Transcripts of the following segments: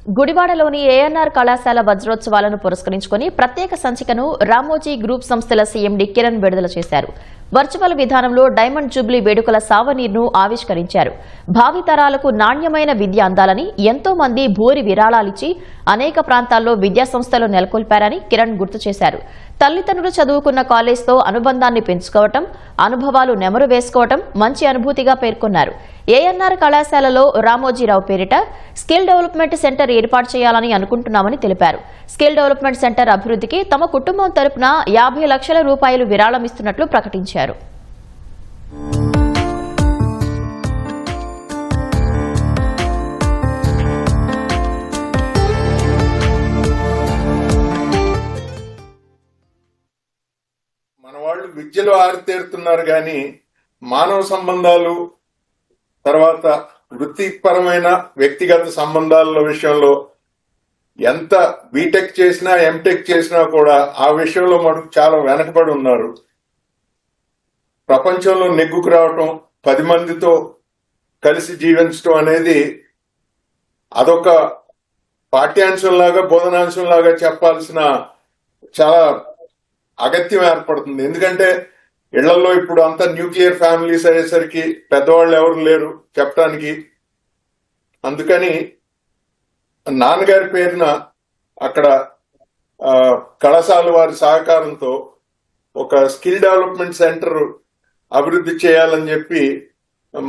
గుడివాడలోని ఏఎన్ఆర్ కళాశాల వజ్రోత్సవాలను పురస్కరించుకుని ప్రత్యేక సంచికను రామోజీ గ్రూప్ సంస్థల సీఎండీ కిరణ్ విడుదల చేశారు. వర్చువల్ విధానంలో డైమండ్ జూబ్లీ వేడుకల సావనీర్ను ఆవిష్కరించారు. భావితరాలకు నాణ్యమైన విద్య అందాలని ఎంతో మంది భూరి విరాళాలిచ్చి అనేక ప్రాంతాల్లో విద్యాసంస్థలు నెలకొల్పారని కిరణ్ గుర్తు చేశారు. తల్లిదండ్రులు చదువుకున్న కాలేజ్తో అనుబంధాన్ని పెంచుకోవటం, అనుభవాలు నెమరు వేసుకోవటం మంచి అనుభూతిగా పేర్కొన్నారు. ఏఎన్ఆర్ కళాశాలలో రామోజీరావు పేరిట స్కిల్ డెవలప్మెంట్ సెంటర్ ఏర్పాటు చేయాలని అనుకుంటున్నామని తెలిపారు. స్కిల్ డెవలప్మెంట్ సెంటర్ అభివృద్ధికి తమ కుటుంబం తరపున 50 లక్షల రూపాయలు విరాళం ఇస్తున్నట్లు ప్రకటించారు. మన వాళ్ళు విద్యలో ఆరితేరుతున్నారు కానీ మానవ సంబంధాలు, తర్వాత వృత్తిపరమైన వ్యక్తిగత సంబంధాల విషయంలో ఎంత బీటెక్ చేసినా ఎంటెక్ చేసినా కూడా ఆ విషయంలో మనకు చాలా వెనకబడి ఉన్నారు. ప్రపంచంలో నెగ్గుకు రావటం, 10 మందితో కలిసి జీవించడం అనేది అదొక పాఠ్యాంశంలాగా, బోధనాంశంలాగా చెప్పాల్సిన చాలా అగత్యం ఏర్పడుతుంది. ఎందుకంటే ఇళ్లలో ఇప్పుడు అంతా న్యూక్లియర్ ఫ్యామిలీస్ అయ్యేసరికి పెద్దవాళ్ళు ఎవరు లేరు చెప్పడానికి. అందుకని నాన్నగారి పేరున అక్కడ కళాశాల వారి సహకారంతో ఒక స్కిల్ డెవలప్మెంట్ సెంటర్ అభివృద్ధి చేయాలని చెప్పి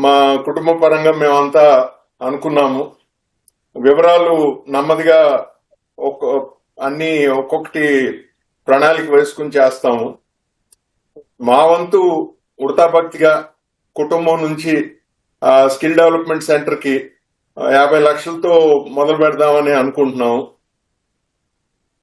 మా కుటుంబ పరంగా మేమంతా అనుకున్నాము. వివరాలు నెమ్మదిగా అన్ని ఒక్కొక్కటి ప్రణాళిక వేసుకుని చేస్తాము. మా వంతు ఉడతాభక్తిగా కుటుంబం నుంచి స్కిల్ డెవలప్మెంట్ సెంటర్ కి 50 లక్షలతో మొదలు పెడదామని అనుకుంటున్నాము.